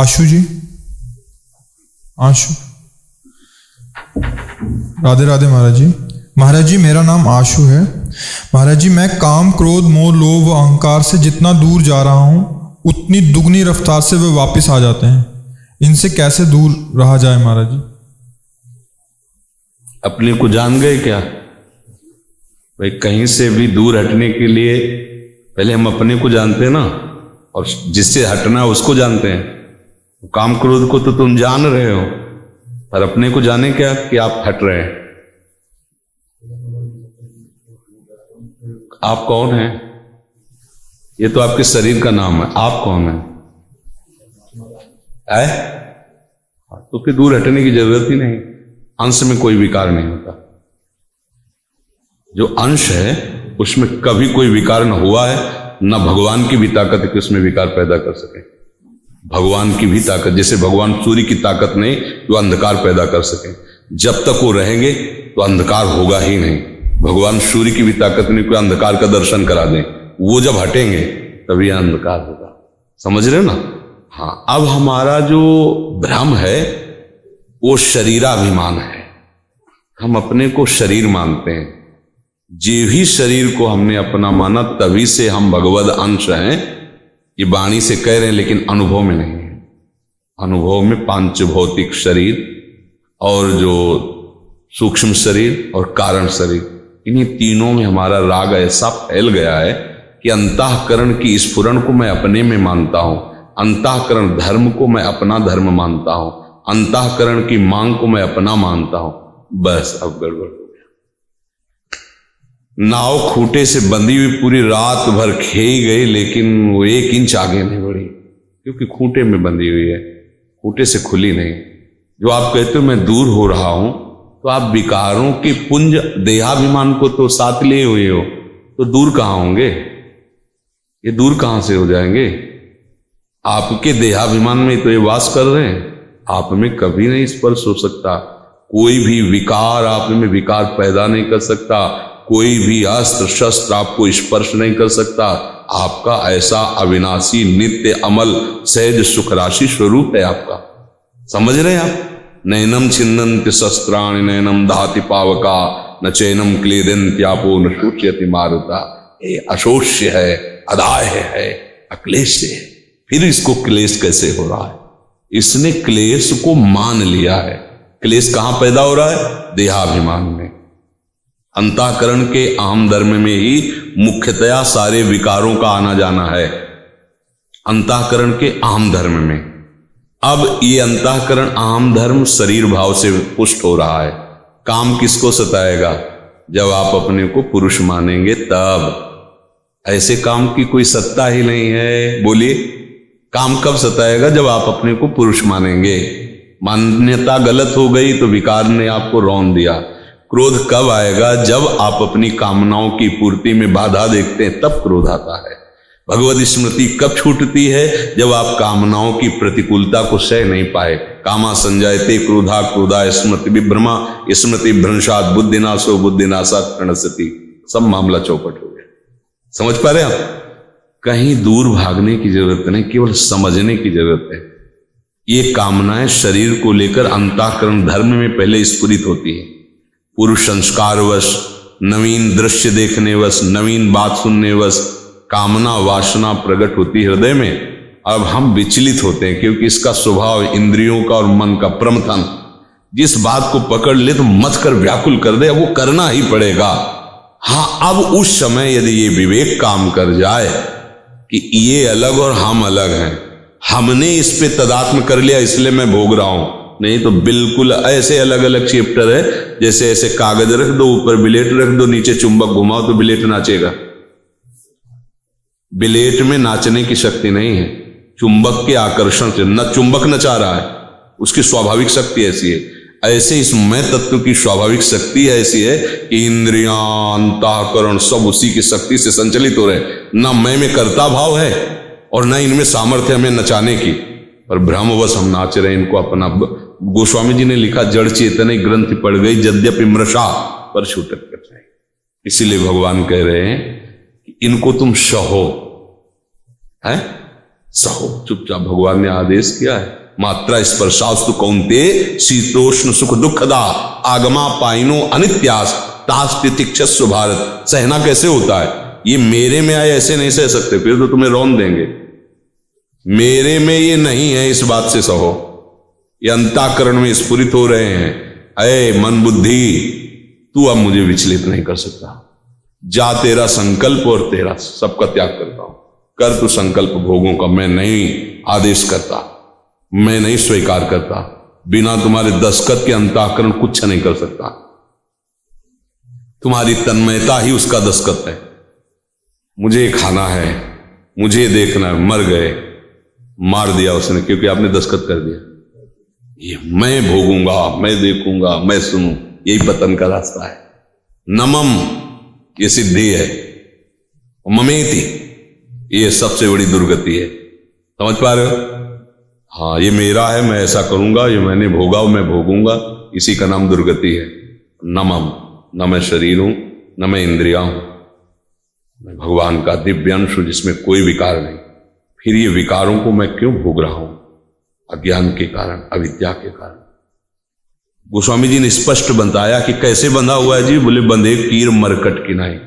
आशु जी, आशु। राधे राधे महाराज जी। महाराज जी मेरा नाम आशु है। महाराज जी मैं काम, क्रोध, मोह, लोभ, अहंकार से जितना दूर जा रहा हूं उतनी दुगनी रफ्तार से वे वापस आ जाते हैं। इनसे कैसे दूर रहा जाए महाराज जी? अपने को जान गए क्या भाई? कहीं से भी दूर हटने के लिए पहले हम अपने को जानते हैं ना, और जिससे हटना है उसको जानते हैं। काम क्रोध को तो तुम जान रहे हो, पर अपने को जाने क्या कि आप हट रहे हैं। आप कौन हैं? ये तो आपके शरीर का नाम है। आप कौन है? तो फिर दूर हटने की जरूरत ही नहीं। अंश में कोई विकार नहीं होता। जो अंश है उसमें कभी कोई विकार न हुआ है, न भगवान की भी ताकत है कि उसमें विकार पैदा कर सके। भगवान की भी ताकत, जैसे भगवान सूर्य की ताकत नहीं जो अंधकार पैदा कर सके। जब तक वो रहेंगे तो अंधकार होगा ही नहीं। भगवान सूर्य की भी ताकत नहीं कोई अंधकार का दर्शन करा दें। वो जब हटेंगे तभी अंधकार होगा। समझ रहे हो ना? हाँ, अब हमारा जो भ्रम है वो शरीराभिमान है। हम अपने को शरीर मानते हैं। जे भी शरीर को हमने अपना माना तभी से हम भगवद अंश हैं। ये वाणी से कह रहे हैं लेकिन अनुभव में नहीं है। अनुभव में पांच भौतिक शरीर और जो सूक्ष्म शरीर और कारण शरीर, इन्हीं तीनों में हमारा राग ऐसा फैल गया है कि अंतःकरण की स्फुरण को मैं अपने में मानता हूं, अंतःकरण धर्म को मैं अपना धर्म मानता हूं, अंतःकरण की मांग को मैं अपना मानता हूं। बस अब गड़बड़ हो गया। नाव खूंटे से बंधी हुई पूरी रात भर खेई गई, लेकिन वो 1 इंच आगे नहीं बढ़ी, क्योंकि खूंटे में बंधी हुई है, खूंटे से खुली नहीं। जो आप कहते हो मैं दूर हो रहा हूं, तो आप विकारों के पुंज देहाभिमान को तो साथ लिए हुए हो, तो दूर कहां होंगे? ये दूर कहां से हो जाएंगे? आपके देहाभिमान में तो ये वास कर रहे हैं। आप में कभी नहीं स्पर्श हो सकता। कोई भी विकार आप में विकार पैदा नहीं कर सकता। कोई भी अस्त्र शस्त्र आपको स्पर्श नहीं कर सकता। आपका ऐसा अविनाशी नित्य अमल सहज सुख राशि स्वरूप है आपका। समझ रहे हैं आप? नैनम छिन्नन्ति शस्त्राणि नैनम दहाति पावका न चैनम क्लेदन्त्यापो न शोच्यति मारुता। ये अशोष्य है, अदाह्य है, अक्लेश है। फिर इसको क्लेश कैसे हो रहा है? इसने क्लेश को मान लिया है। क्लेश कहां पैदा हो रहा है? देहाभिमान में। अंतःकरण के अहम धर्म में ही मुख्यतया सारे विकारों का आना जाना है, अंतःकरण के अहम धर्म में। अब ये अंतःकरण अहम धर्म शरीर भाव से पुष्ट हो रहा है। काम किसको सताएगा? जब आप अपने को पुरुष मानेंगे तब। ऐसे काम की कोई सत्ता ही नहीं है। बोलिए, काम कब सताएगा? जब आप अपने को पुरुष मानेंगे। मान्यता गलत हो गई तो विकार ने आपको रौंद दिया। क्रोध कब आएगा? जब आप अपनी कामनाओं की पूर्ति में बाधा देखते हैं, तब क्रोध आता है। भगवद स्मृति कब छूटती है? जब आप कामनाओं की प्रतिकूलता को सह नहीं पाए। कामा संजायते क्रोधा क्रोधा स्मृति विभ्रमा स्मृति भ्रंशात बुद्धिनाशो बुद्धिनाशात प्रणश्यति। सब मामला चौपट हो गया। समझ पा रहे हैं आप? कहीं दूर भागने की जरूरत नहीं, केवल समझने की जरूरत है। ये कामनाएं शरीर को लेकर अंतःकरण धर्म में पहले स्फुरित होती है। पुरुष संस्कारवश, नवीन दृश्य देखने वश, नवीन बात सुनने वश कामना वासना प्रकट होती है हृदय में। अब हम विचलित होते हैं, क्योंकि इसका स्वभाव इंद्रियों का और मन का प्रमथन। जिस बात को पकड़ ले तो मत कर व्याकुल कर दे, वो करना ही पड़ेगा। हाँ, अब उस समय यदि ये विवेक काम कर जाए कि ये अलग और हम अलग हैं, हमने इस पे तदात्म कर लिया इसलिए मैं भोग रहा हूं, नहीं तो बिल्कुल ऐसे अलग अलग चैप्टर है। जैसे ऐसे कागज रख दो, ऊपर बिलेट रख दो, नीचे चुंबक घुमाओ तो बिलेट नाचेगा। बिलेट में नाचने की शक्ति नहीं है, चुंबक के आकर्षण से। न चुंबक नचा रहा है, उसकी स्वाभाविक शक्ति ऐसी है। ऐसे इस मैं तत्व की स्वाभाविक शक्ति ऐसी है कि इंद्रियां अंतःकरण सब उसी की शक्ति से संचलित हो रहे हैं। न मैं में कर्ता भाव है और न इनमें सामर्थ्य हमें नचाने की, पर भ्रमवश हम नाच रहे हैं इनको अपना। गोस्वामी जी ने लिखा, जड़ चेतन ग्रंथि पड़ गई यद्यपि मृषा पर छूटक कर जाए। इसीलिए भगवान कह रहे हैं कि इनको तुम सहो, है सहो चुपचाप। भगवान ने आदेश किया है, मात्रा स्पर्शास्तु कौन्ते शीतोष्ण सुख दुखदा आगमा पाइनो अनित्यास तास तितिक्षस्व भारत। सहना कैसे होता है? ये मेरे में आए ऐसे नहीं सह सकते, फिर तो तुम्हें रौंद देंगे। मेरे में ये नहीं है, इस बात से सहो। ये अंतःकरण में स्फुरित हो रहे हैं। अये मन बुद्धि, तू अब मुझे विचलित नहीं कर सकता। जा तेरा संकल्प और तेरा सबका त्याग करता हूं। कर तू संकल्प भोगों का, मैं नहीं आदेश करता, मैं नहीं स्वीकार करता। बिना तुम्हारे दस्तखत के अंतःकरण कुछ नहीं कर सकता। तुम्हारी तन्मयता ही उसका दस्तखत है। मुझे खाना है, मुझे देखना है, मर गए, मार दिया उसने क्योंकि आपने दस्तखत कर दिया। ये मैं भोगूंगा, मैं देखूंगा, मैं सुनूं, यही पतन का रास्ता है। नमम ये सिद्धि है, ममेति ये सबसे बड़ी दुर्गति है। समझ पा रहे हो? हाँ, ये मेरा है, मैं ऐसा करूंगा, ये मैंने भोगा, मैं भोगूंगा, इसी का नाम दुर्गति है। नमम, न मैं शरीर हूं, न मैं इंद्रिया हूं, मैं भगवान का दिव्य अंश हूं जिसमें कोई विकार नहीं। फिर ये विकारों को मैं क्यों भोग रहा हूं? अज्ञान के कारण, अविद्या के कारण। गोस्वामी जी ने स्पष्ट बताया कि कैसे बंधा हुआ है जी। बोले बंधे कीर मरकट किनाई।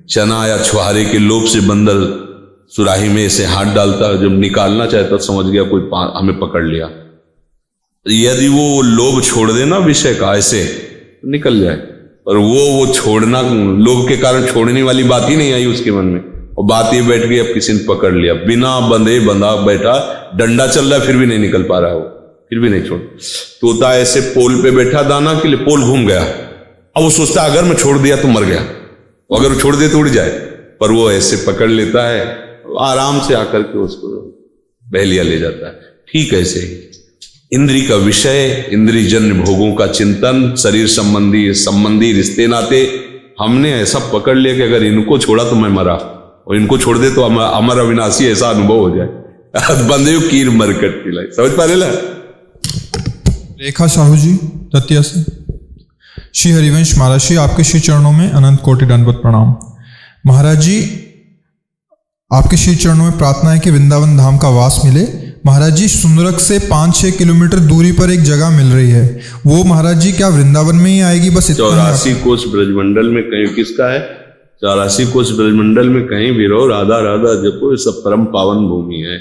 चना या छुहारे के लोभ से बंदर सुराही में ऐसे हाथ डालता, जब निकालना चाहता तो समझ गया कोई हमें पकड़ लिया। यदि वो लोभ छोड़ देना विषय का ऐसे तो निकल जाए, पर वो छोड़ना, लोभ के कारण छोड़ने वाली बात ही नहीं आई उसके मन में, और बात ये बैठ गई, अब किसी ने पकड़ लिया, बिना बंधे बंधा बैठा, डंडा चल रहा है फिर भी नहीं निकल पा रहा, वो फिर भी नहीं छोड़। तोता ऐसे पोल पे बैठा दाना के लिए, पोल घूम गया, अब वो सोचता अगर मैं छोड़ दिया तो मर गया, अगर वो छोड़ दे तो उड़ जाए, पर वो ऐसे पकड़ लेता है, आराम से आकर के उसको बहलिया ले जाता है। ठीक ऐसे ही इंद्री का विषय, इंद्री जन्य भोगों का चिंतन, शरीर संबंधी रिश्ते नाते हमने ऐसा पकड़ लिया कि अगर इनको छोड़ा तो मैं मरा, और इनको छोड़ दे तो अमर अविनाशी ऐसा अनुभव हो जाए। बंदे कीर मरकट की लाई। समझ पा रहे? रेखा साहू जी दतिया से। श्री हरिवंश महाराज जी, आपके श्री चरणों में अनंत कोटि दंडवत प्रणाम। महाराज जी, आपके श्री चरणों में प्रार्थना है कि वृंदावन धाम का वास मिले। महाराज जी, सुंदरक से 5-6 किलोमीटर दूरी पर एक जगह मिल रही है, वो महाराज जी क्या वृंदावन में ही आएगी? बस 84 कोष ब्रजमंडल में कहीं किसका है? 84 कोष ब्रजमंडल में कहीं भी रहो, राधा राधा जपो, सब परम पावन भूमि है।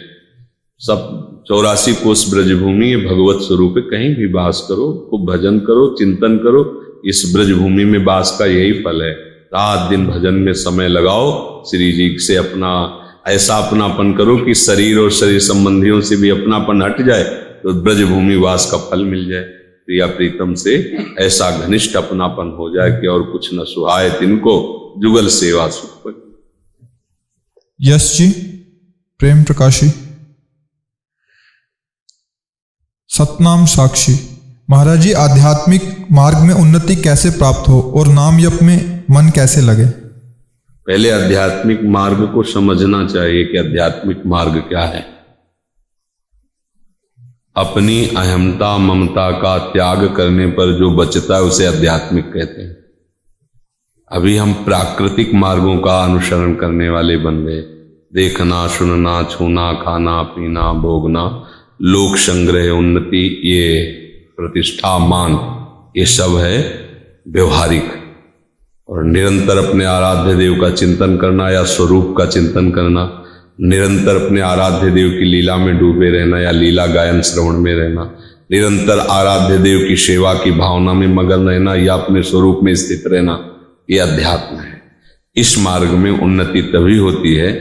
सब 84 कोष ब्रजभूमि भगवत स्वरूप है। कहीं भी वास करो, खूब भजन करो, चिंतन करो, इस ब्रजभूमि में वास का यही फल है। रात दिन भजन में समय लगाओ, श्री जी से अपना ऐसा अपनापन करो कि शरीर और शरीर संबंधियों से भी अपनापन हट जाए, तो ब्रजभूमि वास का फल मिल जाए। प्रिया प्रीतम से ऐसा घनिष्ठ अपनापन हो जाए कि और कुछ न सुहाए तिनको, जुगल सेवा सुख। यश जी, प्रेम प्रकाशी। सतनाम साक्षी। महाराज जी, आध्यात्मिक मार्ग में उन्नति कैसे प्राप्त हो और नाम जप में मन कैसे लगे? पहले आध्यात्मिक मार्ग को समझना चाहिए कि आध्यात्मिक मार्ग क्या है। अपनी अहमता ममता का त्याग करने पर जो बचता है उसे आध्यात्मिक कहते हैं। अभी हम प्राकृतिक मार्गों का अनुसरण करने वाले बन गए। देखना, सुनना, छूना, खाना, पीना, भोगना, लोक संग्रह, उन्नति, ये प्रतिष्ठा, मान, ये सब है व्यवहारिक। और निरंतर अपने आराध्य देव का चिंतन करना या स्वरूप का चिंतन करना, निरंतर अपने आराध्य देव की लीला में डूबे रहना या लीला गायन श्रवण में रहना, निरंतर आराध्य देव की सेवा की भावना में मगन रहना या अपने स्वरूप में स्थित रहना, ये अध्यात्म है। इस मार्ग में उन्नति तभी होती है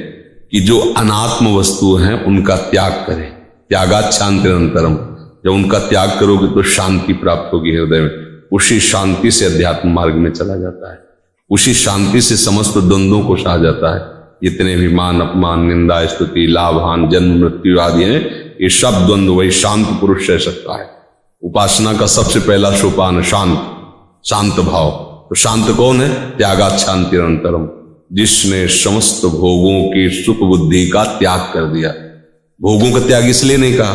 कि जो अनात्म वस्तु हैं उनका त्याग करें। त्यागात् शांतिरंतरम। जब उनका त्याग करोगे तो शांति प्राप्त होगी हृदय में। उसी शांति से अध्यात्म मार्ग में चला जाता है। उसी शांति से समस्त द्वंद्वों को सहा जाता है। जितने भी मान अपमान, निंदा, स्तुति, लाभ हानि, जन्म मृत्यु आदि हैं, ये सब द्वंद्व वही शांत पुरुष सह सकता है। उपासना का सबसे पहला सोपान शांत भाव। तो शांत कौन है? त्यागात् शांतिरंतरम। जिसने समस्त भोगों की सुख बुद्धि का त्याग कर दिया। भोगों का त्याग इसलिए नहीं कहा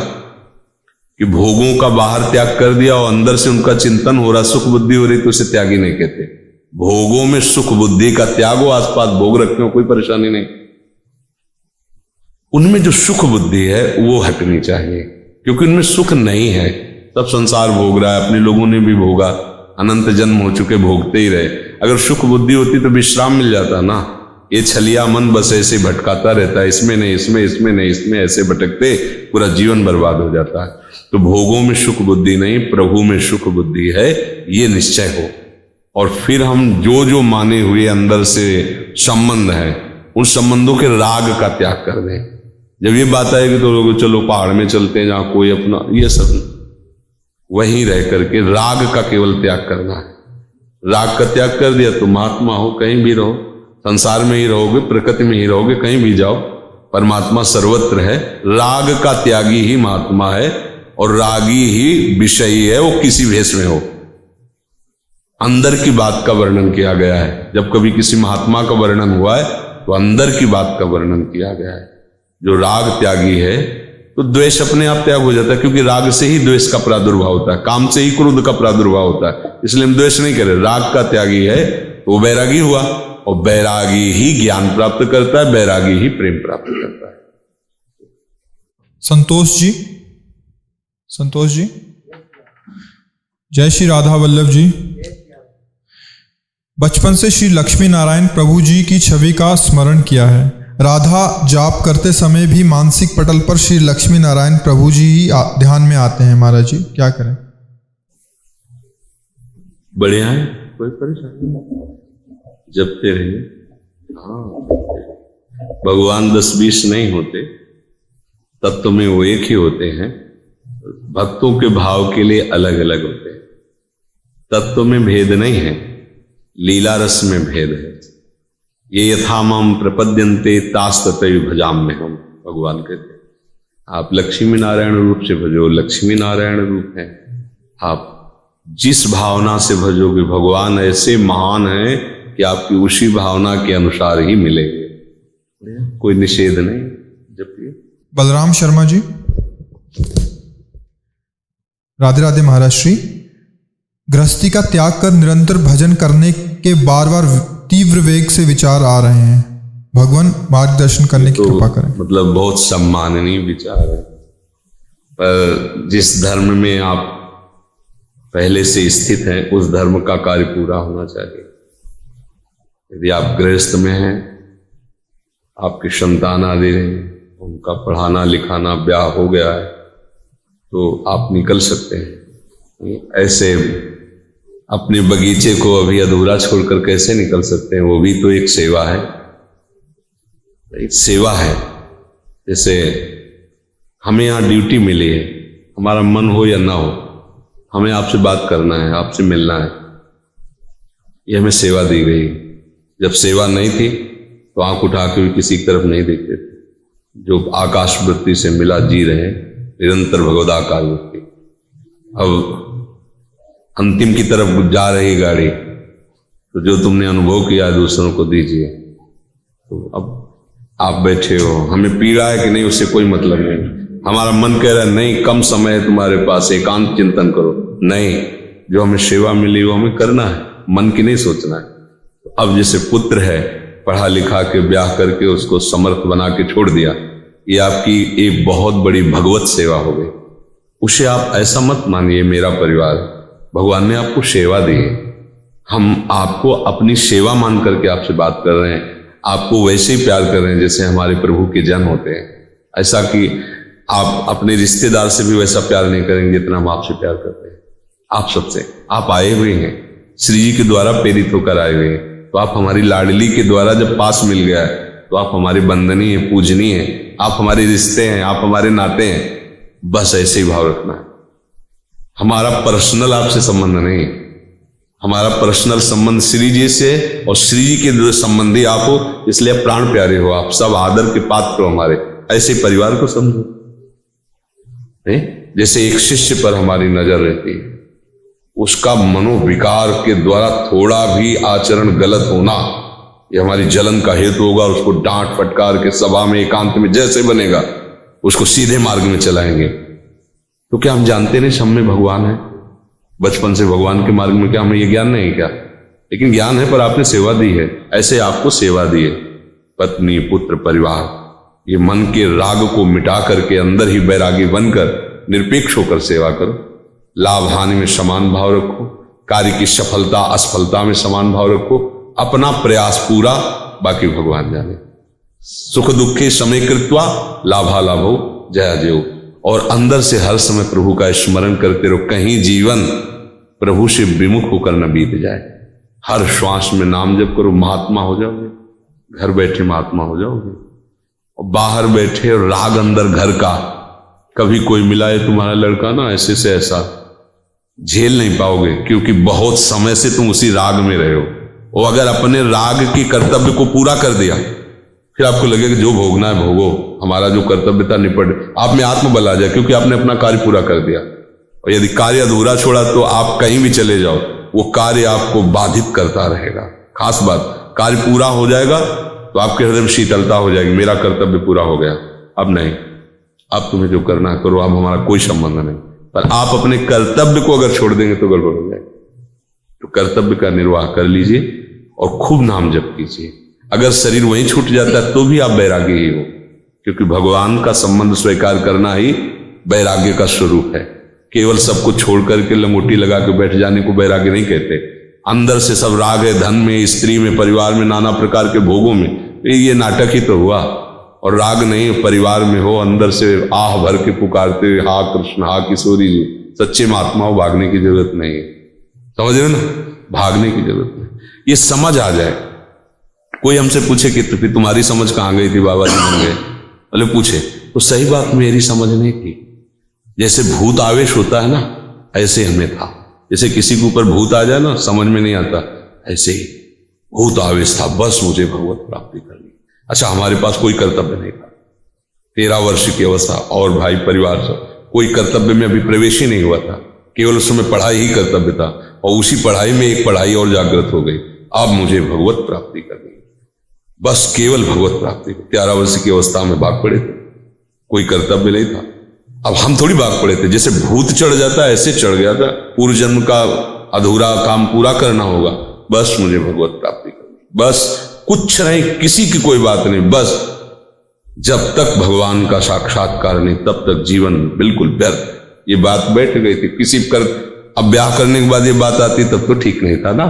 कि भोगों का बाहर त्याग कर दिया और अंदर से उनका चिंतन हो रहा, सुख बुद्धि हो रही, तो उसे त्यागी नहीं कहते। भोगों में सुख बुद्धि का त्याग हो, आसपास भोग रखे हो, कोई परेशानी नहीं। उनमें जो सुख बुद्धि है वो हटनी चाहिए, क्योंकि उनमें सुख नहीं है। सब संसार भोग रहा है, अपने लोगों ने भी भोगा, अनंत जन्म हो चुके, भोगते ही रहे। अगर सुख बुद्धि होती तो विश्राम मिल जाता ना। ये छलिया मन बस ऐसे भटकाता रहता है, इसमें नहीं, इसमें नहीं, इसमें ऐसे भटकते पूरा जीवन बर्बाद हो जाता है। तो भोगों में सुख बुद्धि नहीं, प्रभु में सुख बुद्धि है, ये निश्चय हो। और फिर हम जो जो माने हुए अंदर से संबंध है, उन संबंधों के राग का त्याग कर दें। जब ये बात आएगी तो लोग चलो पहाड़ में चलते हैं जहां कोई अपना, ये सब वहीं रह करके राग का केवल त्याग करना है। राग का त्याग कर दिया तो महात्मा हो, कहीं भी रहो, संसार में ही रहोगे, प्रकृति में ही रहोगे, कहीं भी जाओ, परमात्मा सर्वत्र है। राग का त्यागी ही महात्मा है और रागी ही विषयी है, वो किसी भेष में हो। अंदर की बात का वर्णन किया गया है। जब कभी किसी महात्मा का वर्णन हुआ है तो अंदर की बात का वर्णन किया गया है। जो राग त्यागी है तो द्वेष अपने आप त्याग हो जाता है, क्योंकि राग से ही द्वेष का प्रादुर्भाव होता है, काम से ही क्रोध का प्रादुर्भाव होता है। इसलिए हम द्वेष नहीं करें। राग का त्यागी है तो वो बैरागी हुआ, और बैरागी ही ज्ञान प्राप्त करता है, बैरागी ही प्रेम प्राप्त करता है। संतोष जी, जय श्री राधा वल्लभ जी। बचपन से श्री लक्ष्मी नारायण प्रभु जी की छवि का स्मरण किया है। राधा जाप करते समय भी मानसिक पटल पर श्री लक्ष्मी नारायण प्रभु जी ही ध्यान में आते हैं। महाराज जी क्या करें? बढ़िया है, कोई परेशानी नहीं, जपते रहिए। हाँ, भगवान 10-20 नहीं होते, तत्व में वो एक ही होते हैं। भक्तों के भाव के लिए अलग अलग होते हैं। तत्व में भेद नहीं है, लीला रस में भेद है। ये यथामम प्रपद्यन्ते तास्ततयु भजाम्य हम, भगवान कहते हैं। आप लक्ष्मी नारायण रूप से भजो, लक्ष्मी नारायण रूप है। आप जिस भावना से भजोगे, भगवान ऐसे महान है कि आपकी उसी भावना के अनुसार ही मिलेंगे, कोई निषेध नहीं। जब बलराम शर्मा जी, राधे राधे महाराज श्री। गृहस्थी का त्याग कर निरंतर भजन करने के बार बार तीव्र वेग से विचार आ रहे हैं, भगवान मार्गदर्शन करने की कृपा करें। मतलब बहुत सम्माननीय विचार है, पर जिस धर्म में आप पहले से स्थित हैं उस धर्म का कार्य पूरा होना चाहिए। यदि आप गृहस्थ में हैं, आपकी संतान आदि हैं, उनका पढ़ाना लिखाना ब्याह हो गया है, तो आप निकल सकते हैं। ऐसे अपने बगीचे को अभी अधूरा छोड़कर कैसे निकल सकते हैं? वो भी तो एक सेवा है, एक सेवा है। जैसे हमें यहाँ ड्यूटी मिली है, हमारा मन हो या ना हो, हमें आपसे बात करना है, आपसे मिलना है, ये हमें सेवा दी गई। जब सेवा नहीं थी तो आंख उठा के भी किसी की तरफ नहीं देखते थे। जो आकाश वृत्ति से मिला जी रहे निरंतर भगवदाकार वृत्ति। अब अंतिम की तरफ जा रही गाड़ी, तो जो तुमने अनुभव किया दूसरों को दीजिए। तो अब आप बैठे हो, हमें पीड़ा है कि नहीं उससे कोई मतलब नहीं। हमारा मन कह रहा है नहीं, कम समय है तुम्हारे पास, एकांत चिंतन करो। नहीं, जो हमें सेवा मिली वो हमें करना है, मन की नहीं सोचना है। तो अब जैसे पुत्र है, पढ़ा लिखा के ब्याह करके उसको समर्थ बना के छोड़ दिया, ये आपकी एक बहुत बड़ी भगवत सेवा हो गई। उसे आप ऐसा मत मानिए मेरा परिवार, भगवान ने आपको सेवा दी है। हम आपको अपनी सेवा मान करके आपसे बात कर रहे हैं, आपको वैसे ही प्यार कर रहे हैं जैसे हमारे प्रभु के जन होते हैं। ऐसा कि आप अपने रिश्तेदार से भी वैसा प्यार नहीं करेंगे जितना हम आपसे प्यार करते हैं। आप सबसे, आप आए हुए हैं, श्री जी के द्वारा प्रेरित होकर आए हुए हैं, तो आप हमारी लाडली के द्वारा जब पास मिल गया है तो आप हमारी बंदनी है, पूजनी है, आप हमारे रिश्ते हैं, आप हमारे नाते हैं। बस ऐसे ही भाव रखना है। हमारा पर्सनल आपसे संबंध नहीं, हमारा पर्सनल संबंध श्री जी से, और श्री जी के संबंधी आप हो, इसलिए आप प्राण प्यारे हो, आप सब आदर के पात्र हो हमारे। ऐसे परिवार को समझो। नहीं? जैसे एक शिष्य पर हमारी नजर रहती है, उसका मनोविकार के द्वारा थोड़ा भी आचरण गलत होना ये हमारी जलन का हेतु होगा। उसको डांट फटकार के सभा में एकांत में जैसे बनेगा उसको सीधे मार्ग में चलाएंगे। तो क्या हम जानते नहीं सब में भगवान है? बचपन से भगवान के मार्ग में क्या हमें ये ज्ञान नहीं? क्या लेकिन ज्ञान है, पर आपने सेवा दी है। ऐसे आपको सेवा दी है, पत्नी पुत्र परिवार, ये मन के राग को मिटा करके अंदर ही बैरागी बनकर निरपेक्ष होकर सेवा करो। लाभ हानि में समान भाव रखो, कार्य की सफलता असफलता में समान भाव रखो, अपना प्रयास पूरा, बाकी भगवान जाने। सुख दुखे समय कृत्वा लाभा लाभो जया जयो। और अंदर से हर समय प्रभु का स्मरण करते रहो, कहीं जीवन प्रभु से विमुख होकर न बीत जाए। हर श्वास में नाम जप करो, महात्मा हो जाओगे। घर बैठे महात्मा हो जाओगे, और बाहर बैठे और राग अंदर घर का। कभी कोई मिला है तुम्हारा लड़का ना ऐसे से ऐसा, झेल नहीं पाओगे, क्योंकि बहुत समय से तुम उसी राग में रहे हो। और अगर अपने राग की कर्तव्य को पूरा कर दिया, फिर आपको लगेगा जो भोगना है भोगो, हमारा जो कर्तव्य था निपट, आप में आत्मबल आ जाए, क्योंकि आपने अपना कार्य पूरा कर दिया। और यदि कार्य अधूरा छोड़ा तो आप कहीं भी चले जाओ, वो कार्य आपको बाधित करता रहेगा। खास बात, कार्य पूरा हो जाएगा तो आपके हृदय में शीतलता हो जाएगी, मेरा कर्तव्य पूरा हो गया, अब नहीं, अब तुम्हें जो करना है करो, अब हमारा कोई संबंध नहीं। पर आप अपने कर्तव्य को अगर छोड़ देंगे तो गड़बड़ हो जाएगी। तो कर्तव्य का निर्वाह कर लीजिए और खूब नाम जप कीजिए। अगर शरीर वहीं छूट जाता है तो भी आप वैरागी ही हो, क्योंकि भगवान का संबंध स्वीकार करना ही वैराग्य का स्वरूप है। केवल सबको छोड़ करके लंगोटी लगा के बैठ जाने को वैराग्य नहीं कहते। अंदर से सब राग है, धन में, स्त्री में, परिवार में, नाना प्रकार के भोगों में, ये नाटक ही तो हुआ। और राग नहीं, परिवार में हो, अंदर से आह भर के पुकारते हुए हा कृष्ण हा किशोरी जी, सच्चे महात्मा हो, भागने की जरूरत नहीं है। समझ रहे ना, भागने की जरूरत नहीं, ये समझ आ जाए। कोई हमसे पूछे कि तो फिर तुम्हारी समझ कहाँ गई थी बाबा जी बन गए, बोले पूछे तो सही बात, मेरी समझ नहीं थी। जैसे भूत आवेश होता है ना, ऐसे हमें था। जैसे किसी के ऊपर भूत आ जाए ना, समझ में नहीं आता, ऐसे ही भूत आवेश था, बस मुझे भगवत प्राप्ति करनी। अच्छा, हमारे पास कोई कर्तव्य नहीं था, 13 वर्ष की अवस्था, और भाई परिवार सब कोई कर्तव्य में अभी प्रवेश ही नहीं हुआ था, केवल उस समय पढ़ाई ही कर्तव्य था। और उसी पढ़ाई में एक पढ़ाई और जागृत हो गई, अब मुझे भगवत प्राप्ति करनी, बस केवल भगवत प्राप्ति। 13 वर्ष की अवस्था में भाग पड़े थे, कोई कर्तव्य नहीं था। अब हम थोड़ी भाग पड़े थे, जैसे भूत चढ़ जाता है ऐसे चढ़ गया था, पूर्व जन्म का अधूरा काम पूरा करना होगा, बस मुझे भगवत प्राप्ति करनी, बस कुछ नहीं, किसी की कोई बात नहीं, बस जब तक भगवान का साक्षात्कार नहीं तब तक जीवन बिल्कुल व्यर्थ। ये बात बैठ गई थी किसी कर। अब ब्याह करने के बाद ये बात आती तब तो ठीक नहीं था ना।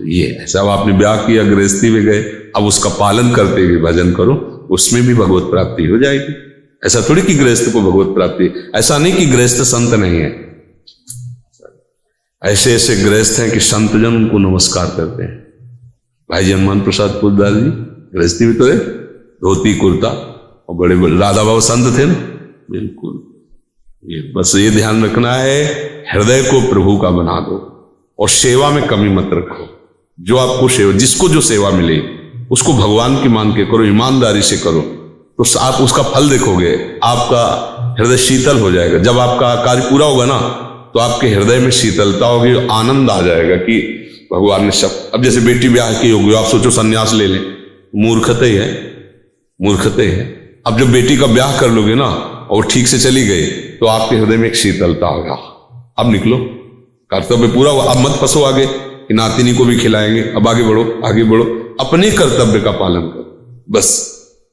ये ऐसा आपने ब्याह किया, गृहस्थी में गए, अब उसका पालन करते हुए भजन करो, उसमें भी भगवत प्राप्ति हो जाएगी। ऐसा थोड़ी कि गृहस्थ को भगवत प्राप्ति, ऐसा नहीं कि गृहस्थ संत नहीं है, ऐसे ऐसे गृहस्थ हैं कि संत जन उनको नमस्कार करते हैं। भाई जन्मान प्रसाद पुरदास जी गृहस्थी में तो है, धोती कुर्ता, और बड़े बड़े राधा बाबा संत थे ना, बिल्कुल। ये बस ये ध्यान रखना है, हृदय को प्रभु का बना दो और सेवा में कमी मत रखो। जो आपको सेवा, जिसको जो सेवा मिले उसको भगवान की मान के करो, ईमानदारी से करो, तो आप उसका फल देखोगे, आपका हृदय शीतल हो जाएगा। जब आपका कार्य पूरा होगा ना, तो आपके हृदय में शीतलता होगी, आनंद आ जाएगा कि भगवान ने सब। अब जैसे बेटी ब्याह की होगी, आप सोचो सन्यास ले लें, मूर्खता ही है, मूर्खता ही है। अब जब बेटी का ब्याह कर लोगे ना और ठीक से चली गई, तो आपके हृदय में एक शीतलता होगा, अब निकलो, कर्तव्य पूरा हुआ, अब मत फंसो आगे कि नातिनी को भी खिलाएंगे, अब आगे बढ़ो, आगे बढ़ो, अपने कर्तव्य का पालन करो। बस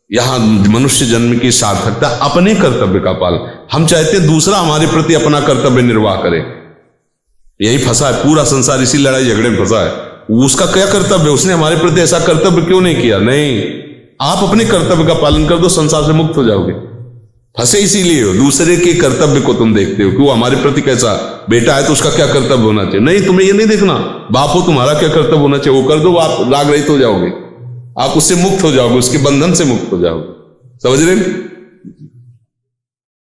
यहां मनुष्य जन्म की सार्थकता अपने कर्तव्य का पालन। हम चाहते हैं दूसरा हमारे प्रति अपना कर्तव्य निर्वाह करे, यही फंसा है पूरा संसार, इसी लड़ाई झगड़े में फंसा है। उसका क्या कर्तव्य, उसने हमारे प्रति ऐसा कर्तव्य क्यों नहीं किया? नहीं, आप अपने कर्तव्य का पालन कर दो, संसार से मुक्त हो जाओगे। फंसे इसीलिए हो, दूसरे के कर्तव्य को तुम देखते हो कि वो हमारे प्रति कैसा, बेटा है तो उसका क्या कर्तव्य होना चाहिए। नहीं, तुम्हें ये नहीं देखना, बाप हो तुम्हारा क्या कर्तव्य होना चाहिए, वो कर दो, आप राग रहित हो जाओगे, आप उससे मुक्त हो जाओगे, उसके बंधन से मुक्त हो जाओगे। समझ रहे हैं?